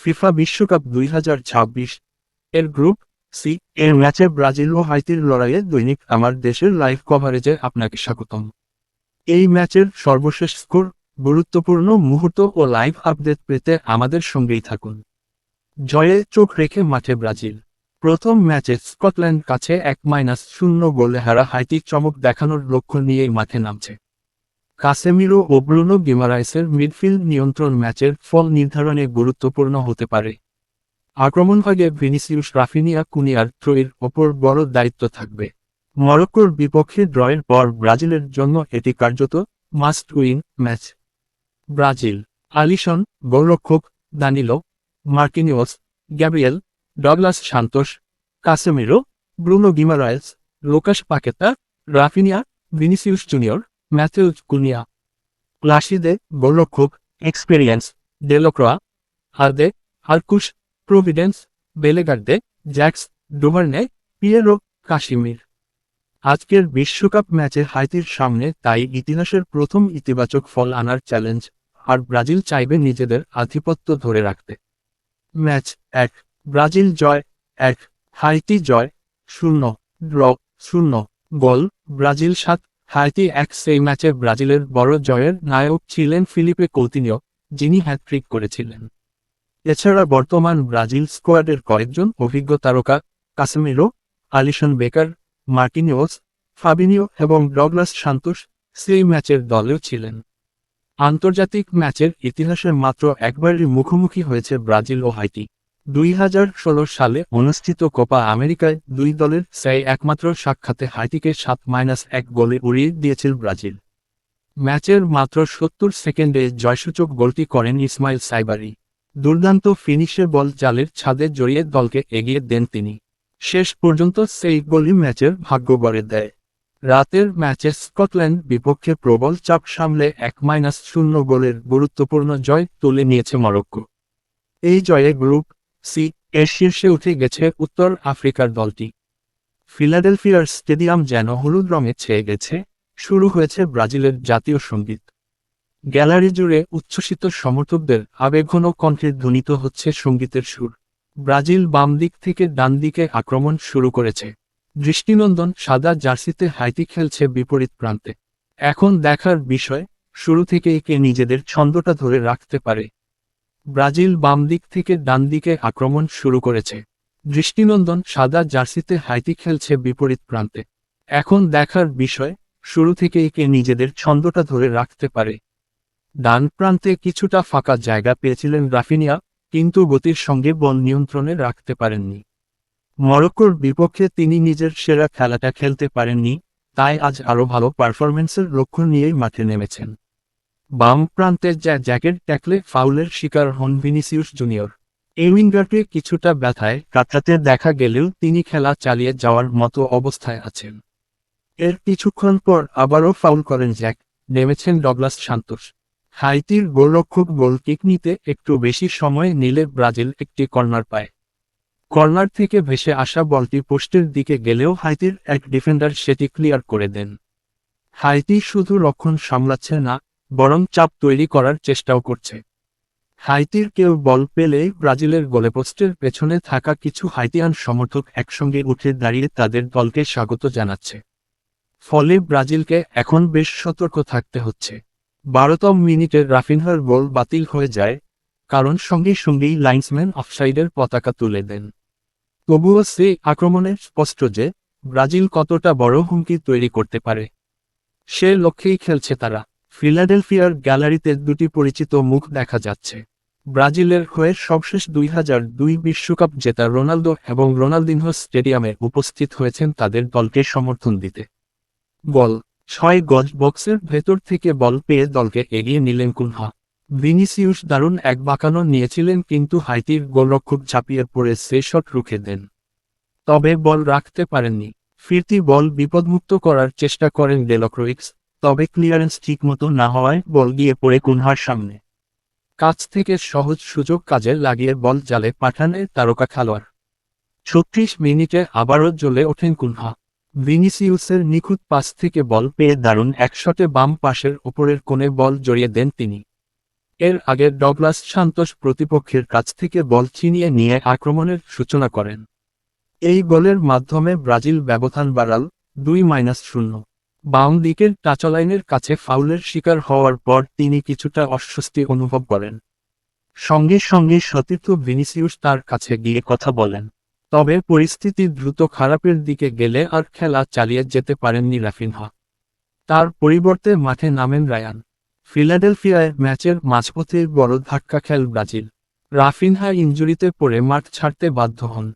FIFA বিশ্বকাপ 2026 এর group C এর ম্যাচে ব্রাজিল ও হাইতির লড়াইয়ে দৈনিক আমার দেশের লাইভ কভারেজে আপনাকে স্বাগতম। এই ম্যাচের সর্বশেষ স্কোর, গুরুত্বপূর্ণ মুহূর্ত ও লাইভ আপডেট পেতে আমাদের সঙ্গেই থাকুন। জয়ে চোখ রেখে মাঠে ব্রাজিল। প্রথম ম্যাচে স্কটল্যান্ড কাছে 1-0 গোলে হারা হাইতি চমক দেখানোর লক্ষ্য নিয়েই মাঠে নামছে। কাসেমিরো ও ব্রুনো গিমারাইসের মিডফিল্ড নিয়ন্ত্রণ ম্যাচের ফল নির্ধারণে গুরুত্বপূর্ণ হতে পারে। আক্রমণভাগে ভিনিসিউস রাফিনিয়া কুনিয়ার ত্রয়ীর ওপর বড় দায়িত্ব থাকবে। মরক্কোর বিপক্ষে ড্রয়ের পর ব্রাজিলের জন্য এটি কার্যত must win match. Brazil: Alisson, গোলরক্ষক Danilo, Marquinhos, Gabriel, Douglas Santos, Casemiro, Bruno Guimaraes, Lucas Paqueta, Raphinha, Vinicius Junior, Matheus Cunha. Placide গোলরক্ষক experience: Delcroix, Ade, Arcus, Providence, Bellegarde, Jacques, Duverne, Pierrot, Casimir. আজকের বিশ্বকাপ ম্যাচে হাইতির সামনে তাই ইতিহাসের প্রথম ইতিবাচক ফল আনার চ্যালেঞ্জ, আর ব্রাজিল চাইবে নিজেদের আধিপত্য ধরে রাখতে। ম্যাচ 1: ব্রাজিল জয় 1, হাইতি জয় 0, ড্র 0। গোল ব্রাজিল 7, হাইতি 1। সেই ম্যাচে ব্রাজিলের বড় জয়ের নায়ক ছিলেন ফিলিপে কৌতিনিও, যিনি হ্যাটট্রিক করেছিলেন। এছাড়া বর্তমান ব্রাজিল স্কোয়াডের কয়েকজন অভিজ্ঞ তারকা Casemiro, Alisson Becker, Marquinhos, Fabinho এবং ডগলাস সান্তোস সেই ম্যাচের দলেও ছিলেন। আন্তর্জাতিক ম্যাচের ইতিহাসে মাত্র একবারই মুখোমুখি হয়েছে ব্রাজিল ও হাইতি। 2016 সালে অনুষ্ঠিত কোপা আমেরিকায় দুই দলের সেই একমাত্র সাক্ষাতে হাইতিকে 7-1 গোলে উড়িয়ে দিয়েছিল ব্রাজিল। ম্যাচের মাত্র 70 সেকেন্ডে জয়সূচক গোলটি করেন ইসমাইল সাইবারি। দুর্দান্ত ফিনিশে বল জালের ছাদে জড়িয়ে দলকে এগিয়ে দেন তিনি। শেষ পর্যন্ত সেই গোলই ম্যাচের ভাগ্য গড়ে দেয়। রাতের ম্যাচে স্কটল্যান্ড বিপক্ষে প্রবল চাপ সামলে 1-0 গোলের গুরুত্বপূর্ণ জয় তুলে নিয়েছে মরক্কো। এই জয়ে গ্রুপ সি এর শীর্ষে উঠে গেছে উত্তর আফ্রিকার দলটি। ফিলাডেলফিয়ার স্টেডিয়াম যেন হলুদ রঙে ছেয়ে গেছে। শুরু হয়েছে ব্রাজিলের জাতীয় সঙ্গীত। গ্যালারি জুড়ে উচ্ছ্বসিত সমর্থকদের আবেগঘন কণ্ঠে ধ্বনিত হচ্ছে সঙ্গীতের সুর। ব্রাজিল বাম দিক থেকে ডান দিকে আক্রমণ শুরু করেছে। দৃষ্টিনন্দন সাদা জার্সিতে হাইতি খেলছে বিপরীত প্রান্তে। এখন দেখার বিষয়, শুরু থেকেই কে নিজেদের ছন্দটা ধরে রাখতে পারে। ব্রাজিল বাম দিক থেকে ডান দিকে আক্রমণ শুরু করেছে। দৃষ্টিনন্দন সাদা জার্সিতে হাইতি খেলছে বিপরীত প্রান্তে। এখন দেখার বিষয়, শুরু থেকেই কে নিজেদের ছন্দটা ধরে রাখতে পারে। ডান প্রান্তে কিছুটা ফাঁকা জায়গা পেয়েছিলেন রাফিনিয়া, কিন্তু গতির সঙ্গে বল নিয়ন্ত্রণে রাখতে পারেননি। মরক্কোর বিপক্ষে তিনি নিজের সেরা খেলাটা খেলতে পারেননি, তাই আজ আরও ভালো পারফরম্যান্সের লক্ষ্য নিয়েই মাঠে নেমেছেন। বাম প্রান্তে জ্যাকের ট্যাকলে ফাউলের শিকার হন ভিনিসিউস জুনিয়র। এই উইঙ্গারকে কিছুটা ব্যথায় কাটাতে দেখা গেলেও তিনি খেলা চালিয়ে যাওয়ার মতো অবস্থায় আছেন। এর কিছুক্ষণ পর আবারও ফাউল করেন জ্যাক, নেমেছেন ডগলাস সান্তোস। হাইতির গোলরক্ষক গোল কিক নিতে একটু বেশি সময় নিলে ব্রাজিল একটি কর্নার পায়। কর্নার থেকে ভেসে আসা বলটি পোস্টের দিকে গেলেও হাইতির এক ডিফেন্ডার সেটি ক্লিয়ার করে দেন। হাইতি শুধু রক্ষণ সামলাচ্ছে না, বরং চাপ তৈরি করার চেষ্টাও করছে। হাইতির কেউ বল পেলেই ব্রাজিলের গোলপোস্টের পেছনে থাকা কিছু হাইতিয়ান সমর্থক একসঙ্গে উঠে দাঁড়িয়ে তাদের দলকে স্বাগত জানাচ্ছে। ফলে ব্রাজিলকে এখন বেশ সতর্ক থাকতে হচ্ছে। 12তম মিনিটে রাফিনহার গোল বাতিল হয়ে যায়, কারণ সঙ্গে সঙ্গেই লাইন্সম্যান অফসাইডের পতাকা তুলে দেন। তবুও সেই আক্রমণে স্পষ্ট যে ব্রাজিল কতটা বড় হুমকি তৈরি করতে পারে। সে লক্ষ্যেই খেলছে তারা। ফিলাডেলফিয়ার গ্যালারিতে দুটি পরিচিত মুখ দেখা যাচ্ছে। ব্রাজিলের হয়ে সবশেষ 2002 বিশ্বকাপ জেতা রোনালদো এবং রোনালদিনহো স্টেডিয়ামে উপস্থিত হয়েছেন তাদের দলকে সমর্থন দিতে। বল 6 গজ বক্সের ভেতর থেকে বল পেয়ে দলকে এগিয়ে নিলেন কুনহা। ভিনিসিউস দারুণ এক বাঁকানো নিয়েছিলেন, কিন্তু হাইতির গোলরক্ষক ঝাঁপিয়ে পড়ে সে শট রুখে দেন। তবে বল রাখতে পারেননি। ফিরতি বল বিপদমুক্ত করার চেষ্টা করেন ডেলোক্রোইক্স, তবে ক্লিয়ারেন্স ঠিকমতো না হওয়ায় বল গিয়ে পড়ে কুনহার সামনে। কাছ থেকে সহজ সুযোগ কাজে লাগিয়ে বল জালে পাঠান তারকা খেলোয়াড়। 36 মিনিটে আবারও জ্বলে ওঠেন কুনহা। ভিনিসিউসের নিখুঁত পাস থেকে বল পেয়ে দারুণ এক শটে বাম পাশের ওপরের কোণে বল জড়িয়ে দেন তিনি। এর আগে ডগলাস সান্তোস প্রতিপক্ষের কাছ থেকে বল ছিনিয়ে নিয়ে আক্রমণের সূচনা করেন। এই গোলের মাধ্যমে ব্রাজিল ব্যবধান বাড়াল 2-0। বাম দিকের টাচলাইনের কাছে ফাউলের শিকার হওয়ার পর তিনি কিছুটা অস্বস্তি অনুভব করেন। সঙ্গে সঙ্গে সতীর্থ ভিনিসিউস তার কাছে গিয়ে কথা বলেন। তবে পরিস্থিতি দ্রুত খারাপের দিকে গেলে আর খেলা চালিয়ে যেতে পারেননি রাফিনহা। তার পরিবর্তে মাঠে নামেন রায়ান। ফিলাডেলফিয়ায় ম্যাচের মাঝপথে বড় ধাক্কা খেল ব্রাজিল। রাফিনহা ইনজুরিতে পড়ে মাঠ ছাড়তে বাধ্য হন।